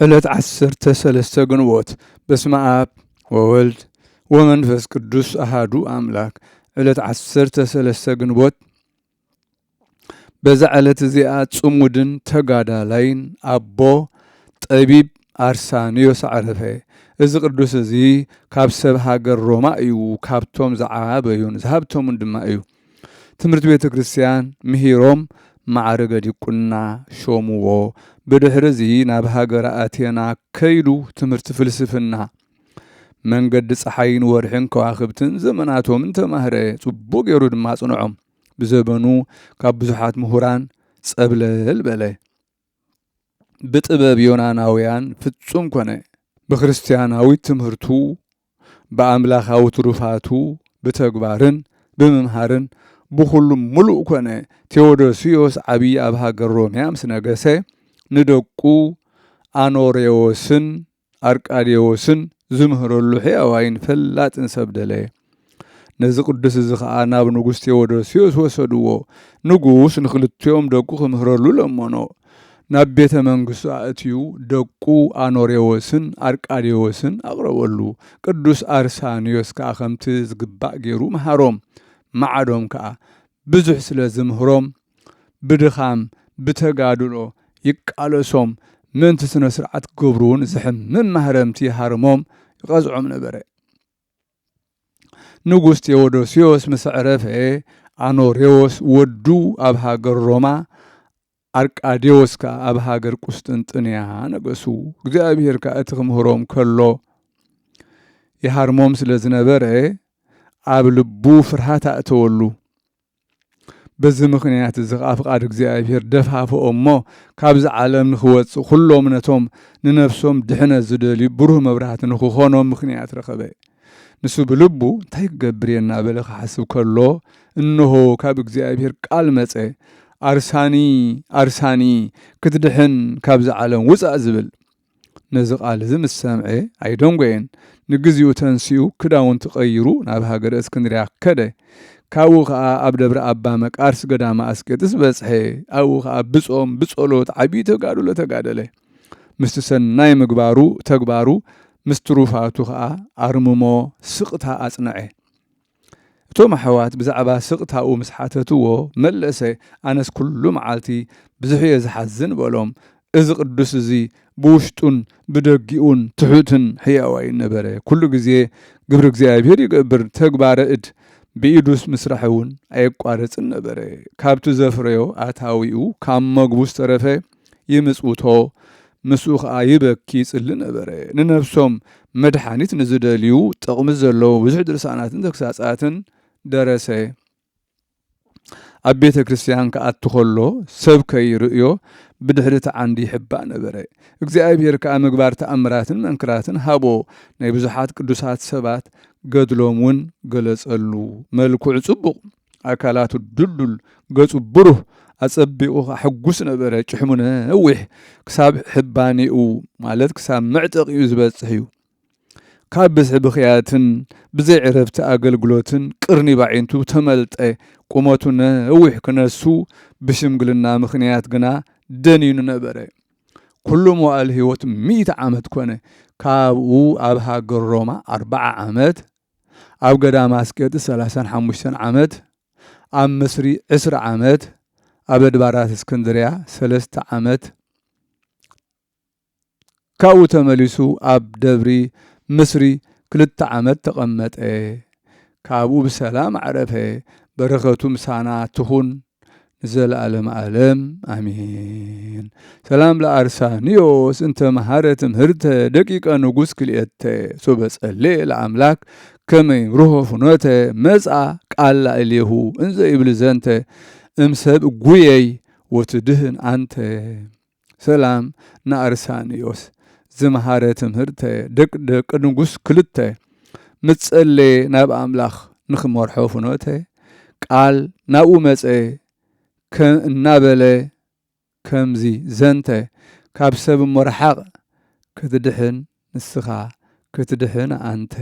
ዕለት 13 ግንቦት በስመ አብ ወወልድ ወመንፈስ ቅዱስ አሃዱ አምላክ። ዕለት 13 ግንቦት በዛ ዕለት እዚኣ ጽሙድን ተጋዳላይን አቦ ጠቢብ አርሳንዮስ ዓረፈ። እዚ ቅዱስ እዚ ካብ ሰብ ሃገር ሮማ እዩ። ካብቶም ዝዓበዩን ዝሃብቶምን ድማ እዩ። ትምህርት ቤተ ክርስቲያን ምሂሮም ማዕረገ ዲቁና ሾምዎ። ብድሕሪ እዚ ናብ ሃገረ አቴና ከይዱ ትምህርቲ ፍልስፍና መንገዲ ፀሓይን ወርሕን ከዋኽብትን ዘመናቶምን ተማህረ። ጽቡቕ ገይሩ ድማ ጽንዖም። ብዘበኑ ካብ ብዙሓት ምሁራን ጸብለል በለ። ብጥበብ ዮናናውያን ፍጹም ኮነ። ብክርስቲያናዊ ትምህርቱ በአምላኻዊ ትሩፋቱ ብተግባርን ብምምሃርን ብኩሉም ሙሉእ ኮነ። ቴዎዶስዮስ ዓብይ ኣብ ሃገር ሮምያ ምስ ነገሰ ንደቁ አኖሬዎስን አርቃዴዎስን ዝምህረሉ ሕያዋይን ፈላጥን ሰብ ደለየ። ነዚ ቅዱስ እዚ ከዓ ናብ ንጉስ ቴዎዶስዮስ ወሰድዎ። ንጉስ ንክልቲኦም ደቁ ክምህረሉ ለመኖ። ናብ ቤተ መንግስቱ ኣእትዩ ደቁ አኖሬዎስን አርቃዴዎስን አቅረበሉ። ቅዱስ አርሳንዮስ ከዓ ከምቲ ዝግባእ ገይሩ መሃሮም። ማዓዶም ከዓ ብዙሕ ስለ ዝምህሮም ብድኻም ብተጋድሎ ይቃለሶም። ምንቲ ስነ ስርዓት ገብሩን ዝሕምም ማህረምቲ ሃርሞም ይቐዝዖም ነበረ። ንጉስ ቴዎዶስዮስ ምስ ዕረፈ አኖሬዎስ ወዱ ኣብ ሃገር ሮማ አርቃዴዎስ ከዓ ኣብ ሃገር ቁስጥንጥንያ ነገሱ። እግዚአብሔር ከዓ እቲ ክምህሮም ከሎ ይሃርሞም ስለ ዝነበረ ኣብ ልቡ ፍርሃት ኣእተወሉ። በዚ ምክንያት እዚ ከዓ ፍቃድ እግዚአብሔር ደፋፍኦ እሞ ካብዚ ዓለም ንክወፅእ ኩሎም ነቶም ንነፍሶም ድሕነት ዝደልዩ ብሩህ መብራህቲ ንክኾኖም ምክንያት ረኸበ። ንሱ ብልቡ እንታይ ክገብር የና በለ ክሓስብ ከሎ እንሆ ካብ እግዚአብሔር ቃል መፀ። አርሳኒ አርሳኒ ክትድሕን ካብዚ ዓለም ውፃእ ዝብል። ነዚ ቃል እዚ ምስ ሰምዐ ኣይደንጎየን። ንግዚኡ ተንስኡ ክዳውንቲ ቀይሩ ናብ ሃገረ እስክንድርያ ከደ። ካብኡ ከዓ ኣብ ደብረ አባ መቃርስ ገዳማ አስቄጥስ በፅሐ። ኣብኡ ከዓ ብጾም ብጸሎት ዓብይ ተጋድሎ ተጋደለ። ምስቲ ሰናይ ምግባሩ ተግባሩ ምስ ትሩፋቱ ከዓ ኣርምሞ ስቕታ ኣጽንዐ። እቶም ኣሕዋት ብዛዕባ ስቕታኡ ምስ ሓተትዎ መለሰ። ኣነስ ኩሉ መዓልቲ ብዙሕ እየ ዝሓዝን በሎም። እዚ ቅዱስ እዚ ብውሽጡን ብደጊኡን ትሑትን ሕያዋይ ነበረ። ኩሉ ግዜ ግብሪ እግዚአብሔር ይገብር። ተግባረ እድ ብኢዱስ ምስራሕ እውን ኣየቋረፅን ነበረ። ካብቲ ዘፍረዮ ኣታዊኡ ካብ መግቡ ዝተረፈ ይምጽውቶ፣ ምስኡ ከዓ ይበኪ ይጽሊ ነበረ። ንነፍሶም መድሓኒት ንዝደልዩ ጥቕሚ ዘለዎ ብዙሕ ድርሳናትን ተግሳጻትን ደረሰ። ኣብ ቤተ ክርስቲያን ከኣቱ ከሎ ሰብ ከይርእዮ ብድሕሪ ዓንዲ ይሕባእ ነበረ። እግዚአብሔር ከዓ ምግባር ተኣምራትን መንክራትን ሃቦ። ናይ ብዙሓት ቅዱሳት ሰባት ገድሎም እውን ገለጸሉ። መልክዑ ጽቡቕ፣ ኣካላቱ ድልዱል፣ ገጹ ብሩህ፣ ኣጸቢቑ ሕጉስ ነበረ። ጭሕሙ ነዊሕ ክሳብ ሕባኒኡ ማለት ክሳብ መዕጠቂኡ ዝበጽሕ እዩ። ካብ ብዝሒ ብኽያትን ብዘይ ዕረፍቲ ኣገልግሎትን ቅርኒ ባዒንቱ ተመልጠ። ቁመቱ ነዊሕ ክነሱ ብሽምግልና ምክንያት ግና ደኒኑ ነበረ። ኩሉ መዋዕል ህይወት 100 ዓመት ኮነ። ካብኡ ኣብ ሃገር ሮማ 40 ዓመት፣ ኣብ ገዳማ አስቄጥስ 35 ዓመት፣ ኣብ ምስሪ 20 ዓመት፣ ኣብ ኣድባራት እስክንድርያ 3 ዓመት። ካብኡ ተመሊሱ ኣብ ደብሪ ምስሪ 2 ዓመት ተቐመጠ። ካብኡ ብሰላም ዓረፈ። በረኸቱ ምሳና ትኹን ዘለዓለም ዓለም አሜን። ሰላም ለአርሳንዮስ እንተ መሃረ ትምህርተ ደቂቀ ንጉስ ክልኤተ ሶበጸሌ ለአምላክ ከመይ ሩሆ ፍኖተ መጻ ቃል ላዕሌሁ እንዘ ይብል ዘንተ እምሰብ ጉየይ ወትድህን አንተ። ሰላም ንአርሳንዮስ ዝመሃረ ትምህርተ ደቂ ንጉስ ክልተ ምጸሌ ናብ አምላኽ ንኽመርሖ ፍኖተ ቃል ናብኡ መጸ እናበለ ከምዚ ዘንተ ካብ ሰብ መርሓቕ ክትድሕን ንስኻ ክትድሕን አንተ።